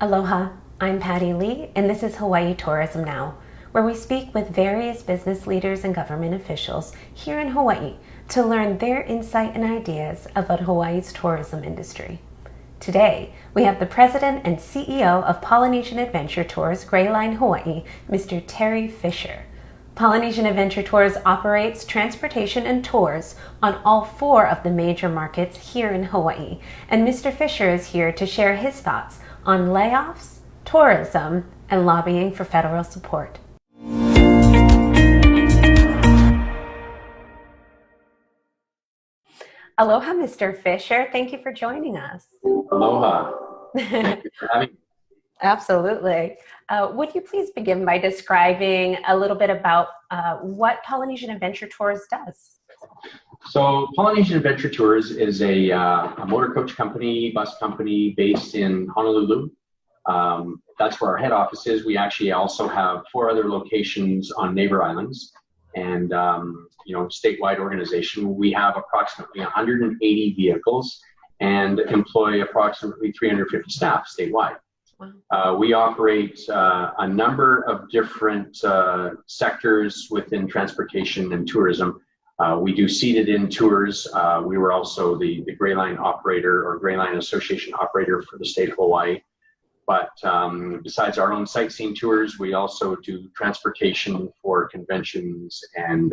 Aloha, I'm Patty Lee, and this is Hawaii Tourism Now, where we speak with various business leaders and government officials here in Hawaii to learn their insight and ideas about Hawaii's tourism industry. Today, we have the President and CEO of Polynesian Adventure Tours Gray Line Hawaii, Mr. Terry Fisher. Polynesian Adventure Tours operates transportation and tours on all four of the major markets here in Hawaii, and Mr. Fisher is here to share his thoughts on layoffs, tourism, and lobbying for federal support. Aloha, Mr. Fisher. Thank you for joining us. Aloha. Thank you for having me. Absolutely. Would you please begin by describing a little bit about what Polynesian Adventure Tours does? So Polynesian Adventure Tours is a motorcoach company, bus company based in Honolulu. That's where our head office is. We actually also have 4 other locations on neighbor islands, and statewide organization. We have approximately 180 vehicles and employ approximately 350 staff statewide. Wow. We operate a number of different sectors within transportation and tourism. We do seated-in tours. We were also the Gray Line operator or Gray Line Association operator for the state of Hawaii. But besides our own sightseeing tours, we also do transportation for conventions and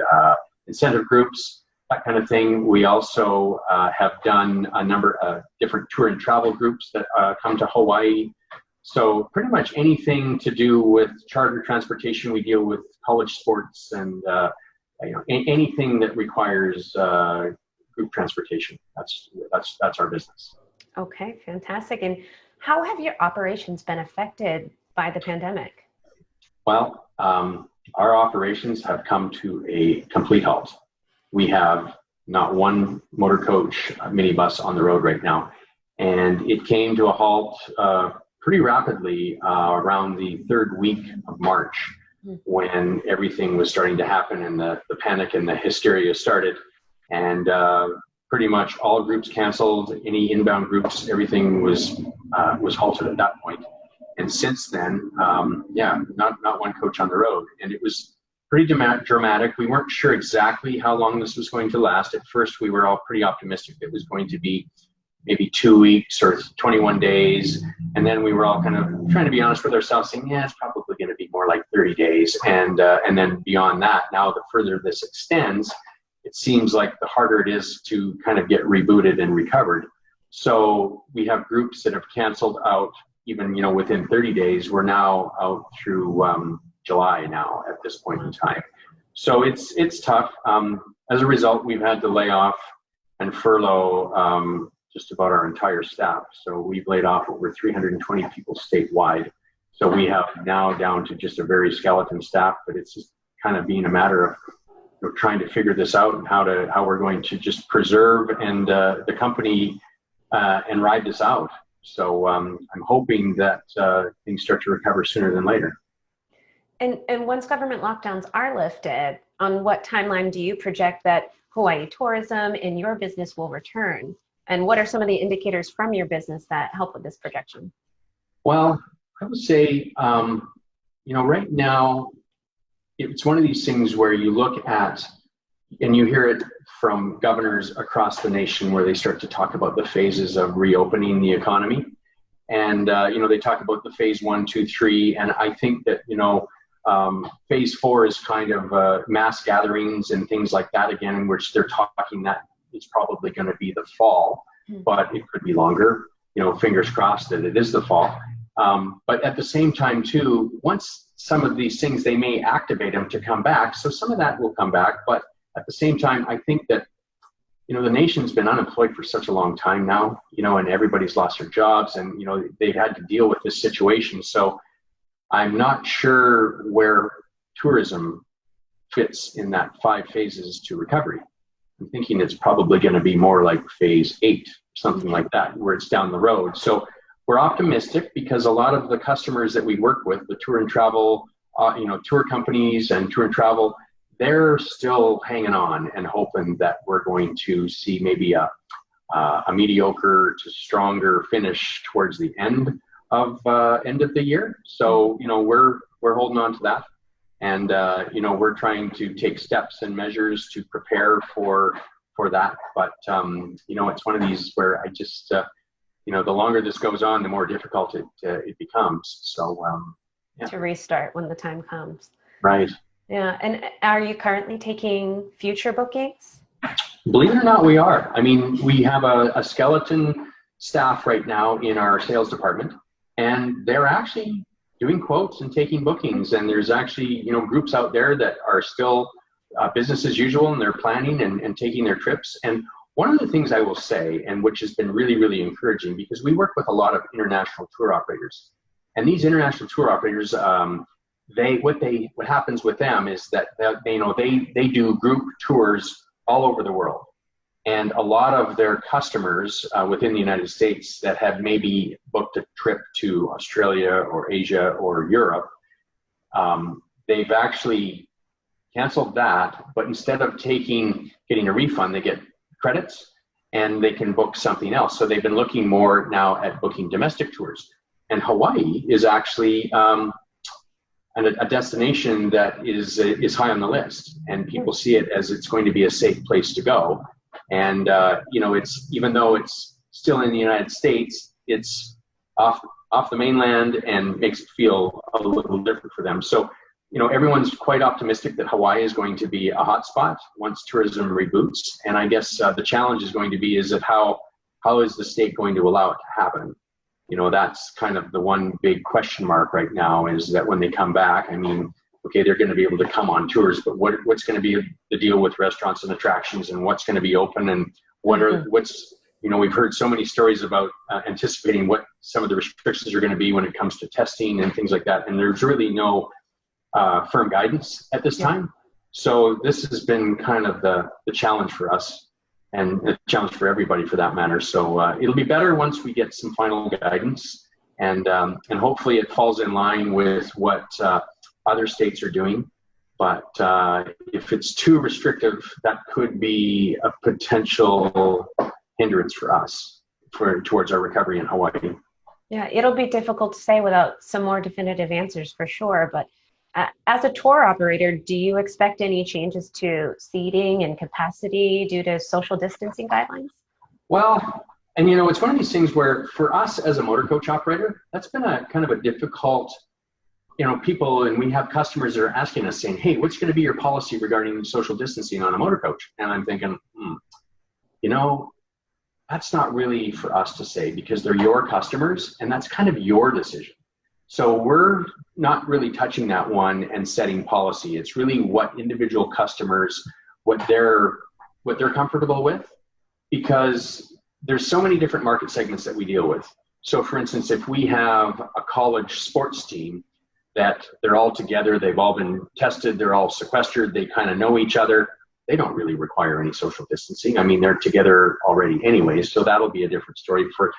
incentive groups, that kind of thing. We also have done a number of different tour and travel groups that come to Hawaii. So pretty much anything to do with charter transportation. We deal with college sports and anything that requires group transportation. That's our business. Okay, fantastic. And how have your operations been affected by the pandemic? Well, our operations have come to a complete halt. We have not one motor coach minibus on the road right now. And it came to a halt pretty rapidly around the 3rd week of March, when everything was starting to happen and the panic and the hysteria started. And pretty much all groups canceled, any inbound groups, everything was halted at that point. And since then, not one coach on the road. And it was pretty dramatic. We weren't sure exactly how long this was going to last. At first, we were all pretty optimistic that it was going to be maybe 2 weeks or 21 days. And then we were all kind of trying to be honest with ourselves, saying, yeah, it's probably going to be more like 30 days. And then beyond that, now the further this extends, it seems like the harder it is to kind of get rebooted and recovered. So we have groups that have canceled out even, within 30 days. We're now out through July now at this point in time. So it's tough. As a result, we've had to lay off and furlough just about our entire staff. So we've laid off over 320 people statewide. So we have now down to just a very skeleton staff, but it's just kind of being a matter of trying to figure this out and how we're going to just preserve and the company and ride this out. So I'm hoping that things start to recover sooner than later. And once government lockdowns are lifted, on what timeline do you project that Hawaii tourism and your business will return? And what are some of the indicators from your business that help with this projection? Well, I would say, right now, it's one of these things where you look at, and you hear it from governors across the nation where they start to talk about the phases of reopening the economy. And, they talk about the phase 1, 2, 3. And I think that, phase 4 is kind of mass gatherings and things like that again, in which they're talking that it's probably going to be the fall, but it could be longer, fingers crossed that it is the fall. But at the same time too, once some of these things, they may activate them to come back. So some of that will come back. But at the same time, I think that, the nation's been unemployed for such a long time now, and everybody's lost their jobs and, they've had to deal with this situation. So I'm not sure where tourism fits in that 5 phases to recovery. I'm thinking it's probably going to be more like phase 8, something like that, where it's down the road. So we're optimistic because a lot of the customers that we work with, the tour and travel, tour companies and tour and travel, they're still hanging on and hoping that we're going to see maybe a mediocre to stronger finish towards the end end of the year. So, we're holding on to that. And, we're trying to take steps and measures to prepare for that. But, it's one of these where I just, the longer this goes on, the more difficult it becomes. So, to restart when the time comes. Right. Yeah. And are you currently taking future bookings? Believe it or not, we are. I mean, we have a skeleton staff right now in our sales department, and they're actually doing quotes and taking bookings. And there's actually, groups out there that are still business as usual, and they're planning and taking their trips. And one of the things I will say, and which has been really, really encouraging, because we work with a lot of international tour operators, and these international tour operators, what happens with them is that they do group tours all over the world. And a lot of their customers within the United States that have maybe booked a trip to Australia or Asia or Europe, they've actually canceled that, but instead of getting a refund, they get credits and they can book something else. So they've been looking more now at booking domestic tours. And Hawaii is actually a destination that is high on the list, and people see it as it's going to be a safe place to go. And it's, even though it's still in the United States, it's off the mainland and makes it feel a little different for them. So everyone's quite optimistic that Hawaii is going to be a hot spot once tourism reboots. And I guess the challenge is going to be is that how is the state going to allow it to happen? That's kind of the one big question mark right now, is that when they come back, I mean, okay, they're going to be able to come on tours, but what's going to be the deal with restaurants and attractions, and what's going to be open, and we've heard so many stories about anticipating what some of the restrictions are going to be when it comes to testing and things like that. And there's really no firm guidance at this time. So this has been kind of the challenge for us, and a challenge for everybody for that matter. So it'll be better once we get some final guidance, and hopefully it falls in line with what other states are doing. But if it's too restrictive, that could be a potential hindrance for us towards our recovery in Hawaii. Yeah, it'll be difficult to say without some more definitive answers for sure. But as a tour operator, do you expect any changes to seating and capacity due to social distancing guidelines? Well, and it's one of these things where for us as a motor coach operator, that's been a kind of a difficult, people, and we have customers that are asking us saying, hey, what's going to be your policy regarding social distancing on a motor coach? And I'm thinking, that's not really for us to say, because they're your customers and that's kind of your decision. So we're not really touching that one and setting policy. It's really what individual customers, what they're comfortable with, because there's so many different market segments that we deal with. So for instance, if we have a college sports team that they're all together, they've all been tested, they're all sequestered, they kind of know each other, they don't really require any social distancing. I mean, they're together already anyways, so that'll be a different story for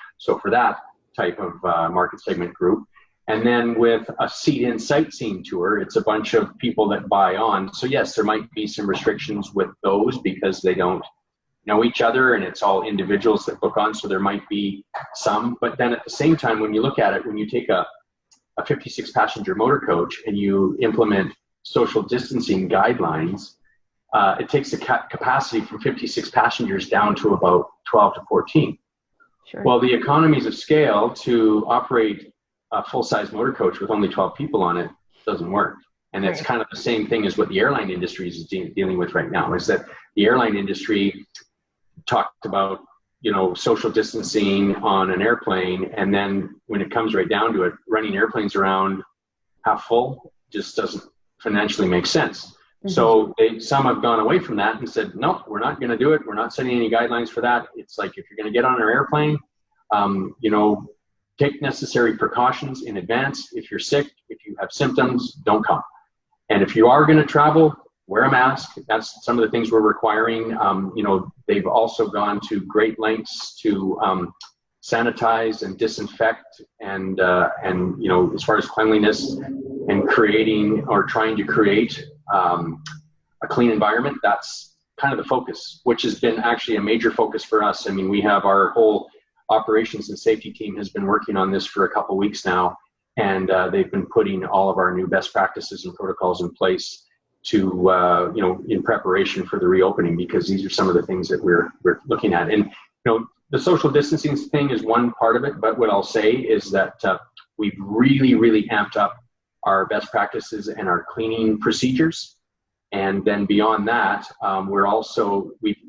that type of market segment group. And then with a seat-in sightseeing tour, it's a bunch of people that buy on. So yes, there might be some restrictions with those because they don't know each other and it's all individuals that book on. So there might be some, but then at the same time, when you look at it, when you take a 56 passenger motor coach and you implement social distancing guidelines, it takes the capacity from 56 passengers down to about 12 to 14. Sure. Well, the economies of scale to operate a full-size motor coach with only 12 people on it doesn't work. And it's kind of the same thing as what the airline industry is dealing with right now, is that the airline industry talked about, social distancing on an airplane. And then when it comes right down to it, running airplanes around half full just doesn't financially make sense. Mm-hmm. So some have gone away from that and said, no, we're not going to do it. We're not setting any guidelines for that. It's like, if you're going to get on an airplane, take necessary precautions in advance. If you're sick, if you have symptoms, don't come. And if you are going to travel, wear a mask. That's some of the things we're requiring. They've also gone to great lengths to sanitize and disinfect and as far as cleanliness and creating or trying to create a clean environment, that's kind of the focus, which has been actually a major focus for us. I mean, we have our whole operations and safety team has been working on this for a couple weeks now, and they've been putting all of our new best practices and protocols in place to, in preparation for the reopening, because these are some of the things that we're looking at. And, the social distancing thing is one part of it, but what I'll say is that we've really, really amped up our best practices and our cleaning procedures. And then beyond that,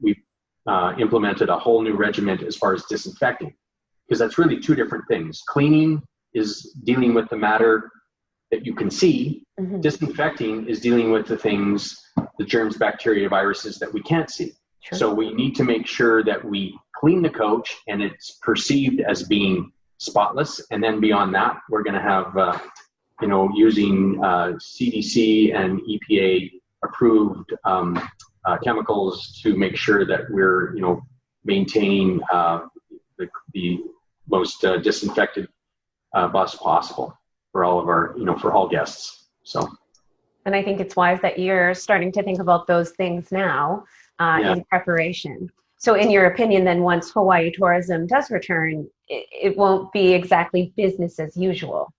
we've implemented a whole new regiment as far as disinfecting, because that's really two different things. Cleaning is dealing with the matter that you can see. Mm-hmm. Disinfecting is dealing with the things, the germs, bacteria, viruses that we can't see. Sure. So we need to make sure that we clean the coach and it's perceived as being spotless. And then beyond that, we're going to have, using CDC and EPA approved chemicals to make sure that we're, maintaining the most disinfected bus possible for all of our, for all guests. So. And I think it's wise that you're starting to think about those things now in preparation. So in your opinion, then once Hawaii tourism does return, it won't be exactly business as usual.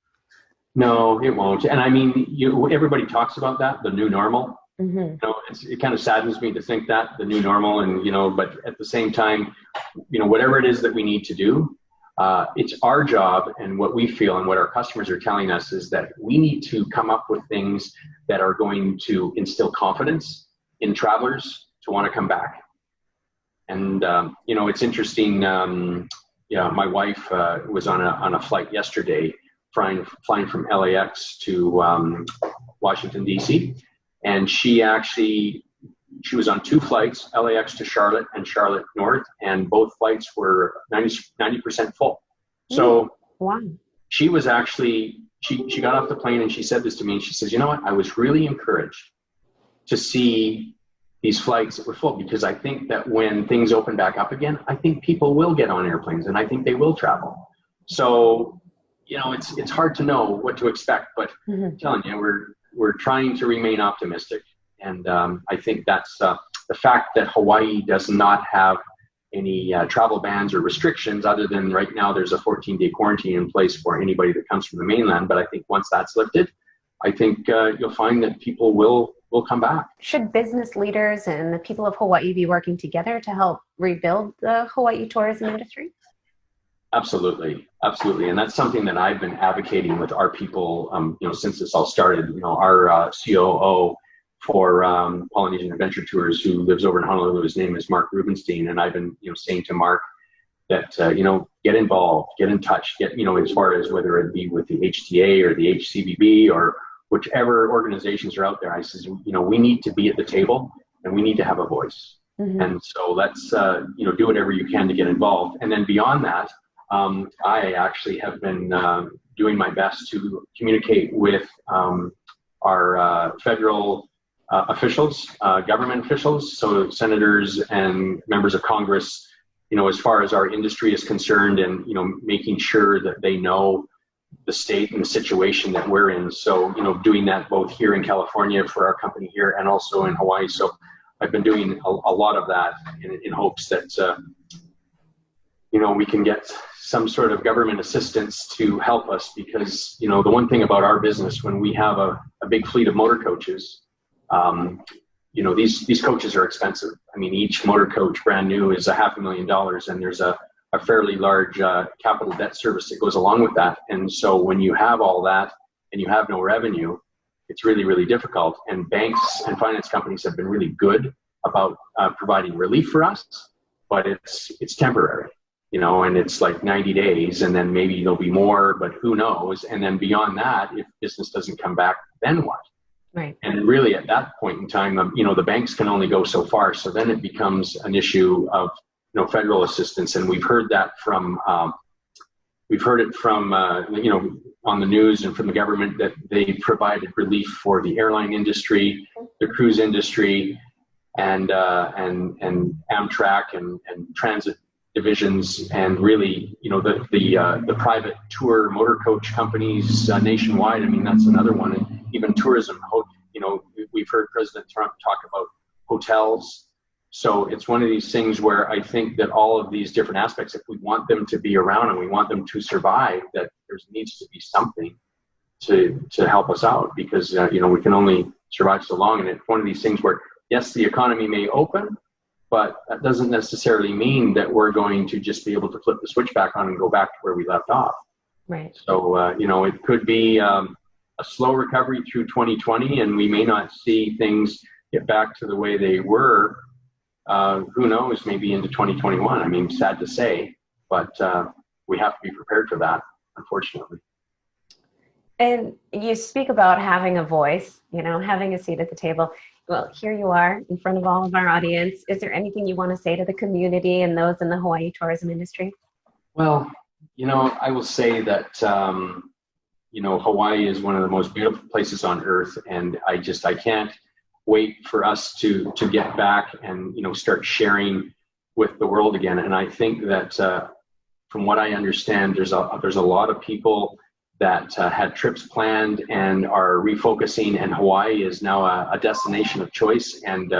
No, it won't. And I mean, everybody talks about that, the new normal. Mm-hmm. It kind of saddens me to think that, the new normal, and, but at the same time, whatever it is that we need to do, it's our job, and what we feel and what our customers are telling us is that we need to come up with things that are going to instill confidence in travelers to want to come back. And, it's interesting. My wife was on a flight yesterday, flying from LAX to Washington, D.C. And she was on two flights, LAX to Charlotte and Charlotte North, and both flights were 90% full. So wow. She was actually, she got off the plane and she said this to me, and she says, I was really encouraged to see these flights that were full, because I think that when things open back up again, I think people will get on airplanes and I think they will travel. So, it's hard to know what to expect, but mm-hmm. I'm telling you, we're trying to remain optimistic. And I think that's the fact that Hawaii does not have any travel bans or restrictions, other than right now there's a 14-day quarantine in place for anybody that comes from the mainland. But I think once that's lifted, I think you'll find that people will come back. Should business leaders and the people of Hawaii be working together to help rebuild the Hawaii tourism industry? Absolutely. And that's something that I've been advocating with our people, since this all started. Our COO for Polynesian Adventure Tours, who lives over in Honolulu, his name is Mark Rubenstein, and I've been, saying to Mark that, get involved, get in touch, as far as whether it be with the HTA or the HCBB or whichever organizations are out there. I says, we need to be at the table and we need to have a voice. Mm-hmm. And so let's, do whatever you can to get involved. And then beyond that, I actually have been doing my best to communicate with our federal officials, government officials, so senators and members of Congress, as far as our industry is concerned, and, making sure that they know the state and the situation that we're in. So, doing that both here in California for our company here and also in Hawaii. So I've been doing a lot of that in hopes that, we can get some sort of government assistance to help us, because, the one thing about our business, when we have a big fleet of motor coaches, these coaches are expensive. I mean, each motor coach brand new is $500,000, and there's a fairly large capital debt service that goes along with that. And so when you have all that and you have no revenue, it's really, really difficult. And banks and finance companies have been really good about providing relief for us, but it's temporary, and it's like 90 days, and then maybe there'll be more, but who knows? And then beyond that, if business doesn't come back, then what? Right. And really at that point in time, the banks can only go so far. So then it becomes an issue of, federal assistance. And we've heard that from, on the news and from the government, that they provided relief for the airline industry, the cruise industry, and Amtrak and transit divisions, and really, the private tour motor coach companies nationwide. I mean, that's another one. And even tourism, we've heard President Trump talk about hotels So it's one of these things where I think that all of these different aspects, if we want them to be around and we want them to survive, that there needs to be something to help us out, because we can only survive so long. And it's one of these things where, yes, the economy may open, but that doesn't necessarily mean that we're going to just be able to flip the switch back on and go back to where we left off. Right. So, it could be a slow recovery through 2020, and we may not see things get back to the way they were. Who knows, maybe into 2021. I mean, sad to say, but we have to be prepared for that, unfortunately. And you speak about having a voice, having a seat at the table. Well, here you are in front of all of our audience. Is there anything you want to say to the community and those in the Hawaii tourism industry? Well, I will say that, Hawaii is one of the most beautiful places on earth. And I can't wait for us to get back and, start sharing with the world again. And I think that from what I understand, there's a lot of people that had trips planned and are refocusing, and Hawaii is now a destination of choice. And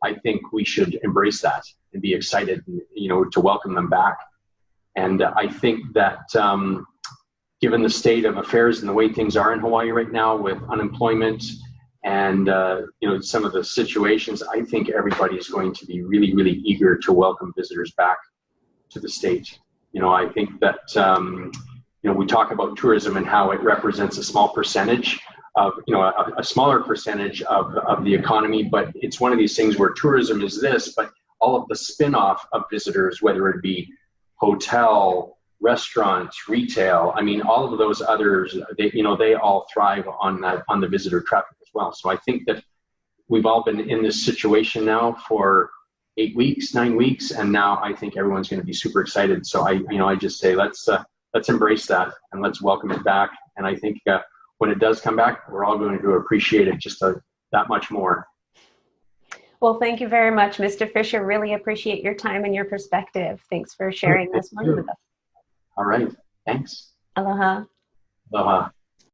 I think we should embrace that and be excited, to welcome them back. And I think that given the state of affairs and the way things are in Hawaii right now with unemployment and, some of the situations, I think everybody is going to be really, really eager to welcome visitors back to the state. I think that, we talk about tourism and how it represents a small percentage of, a smaller percentage of the economy, but it's one of these things where tourism is this, but all of the spin-off of visitors, whether it be hotel, restaurants, retail, I mean, all of those others, they all thrive on the visitor traffic as well. So I think that we've all been in this situation now for 8 weeks, 9 weeks, and now I think everyone's going to be super excited. So I just say, let's embrace that and let's welcome it back. And I think when it does come back, we're all going to appreciate it just that much more. Well, thank you very much, Mr. Fisher. Really appreciate your time and your perspective. Thanks for sharing this morning with us. All right. Thanks. Aloha. Aloha.